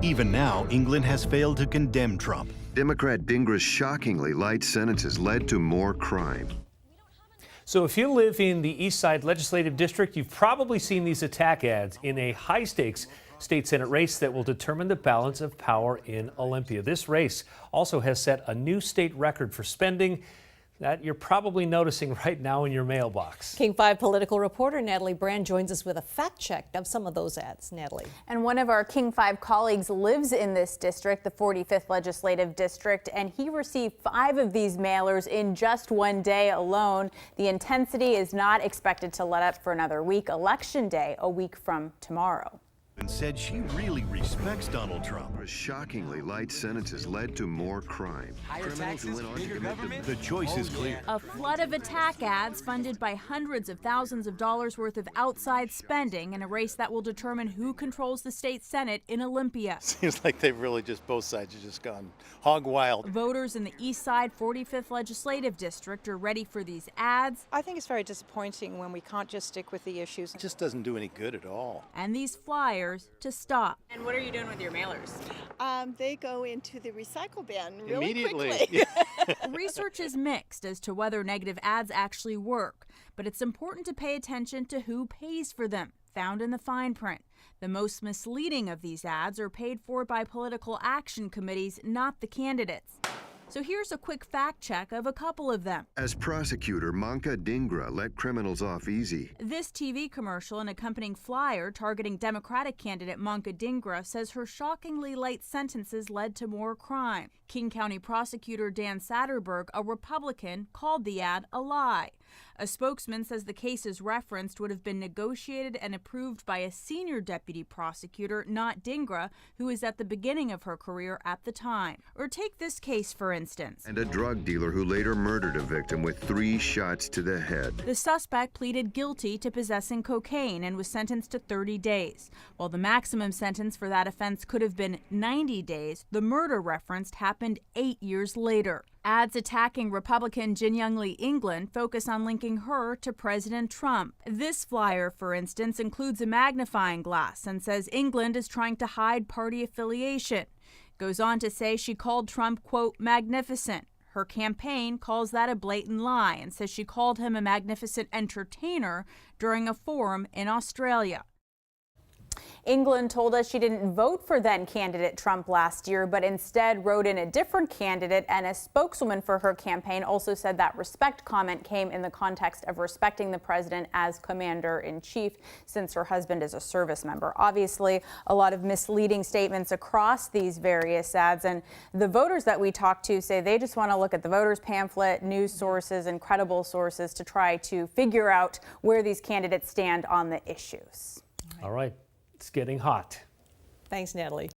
Even now, England has failed to condemn Trump. Democrat Dingra's shockingly light sentences led to more crime. So if you live in the Eastside legislative district, you've probably seen these attack ads in a high-stakes state Senate race that will determine the balance of power in Olympia. This race also has set a new state record for spending that you're probably noticing right now in your mailbox. King 5 political reporter Natalie Brand joins us with a fact check of some of those ads. Natalie. And one of our King 5 colleagues lives in this district, the 45th legislative district, and he received 5 of these mailers in just one day alone. The intensity is not expected to let up for another week. Election day, a week from tomorrow. And said she really respects Donald Trump. Her shockingly light sentences led to more crime. Higher taxes, bigger government. The choice is clear. A flood of attack ads funded by hundreds of thousands of dollars worth of outside spending in a race that will determine who controls the state Senate in Olympia. Seems like they've really both sides have just gone hog wild. Voters in the Eastside 45th legislative district are ready for these ads. I think it's very disappointing when we can't just stick with the issues. It just doesn't do any good at all. And these flyers to stop. And what are you doing with your mailers? They go into the recycle bin really Immediately. quickly. Research is mixed as to whether negative ads actually work, but it's important to pay attention to who pays for them, found in the fine print. The most misleading of these ads are paid for by political action committees, not the candidates. So here's a quick fact check of a couple of them. As prosecutor, Manka Dhingra let criminals off easy. This TV commercial and accompanying flyer targeting Democratic candidate Manka Dhingra says her shockingly light sentences led to more crime. King County prosecutor Dan Satterberg, a Republican, called the ad a lie. A spokesman says the cases referenced would have been negotiated and approved by a senior deputy prosecutor, not Dhingra, who is at the beginning of her career at the time. Or take this case, for instance. And a drug dealer who later murdered a victim with 3 shots to the head. The suspect pleaded guilty to possessing cocaine and was sentenced to 30 days. While the maximum sentence for that offense could have been 90 days, the murder referenced happened 8 years later. Ads attacking Republican Jin Lee England focus on linking her to President Trump. This flyer, for instance, includes a magnifying glass and says England is trying to hide party affiliation. Goes on to say she called Trump, quote, magnificent. Her campaign calls that a blatant lie and says she called him a magnificent entertainer during a forum in Australia. England told us she didn't vote for then candidate Trump last year, but instead wrote in a different candidate, and a spokeswoman for her campaign also said that respect comment came in the context of respecting the president as commander-in-chief, since her husband is a service member. Obviously, a lot of misleading statements across these various ads, and the voters that we talked to say they just want to look at the voters pamphlet, news sources, and credible sources to try to figure out where these candidates stand on the issues. All right, it's getting hot. Thanks, Natalie.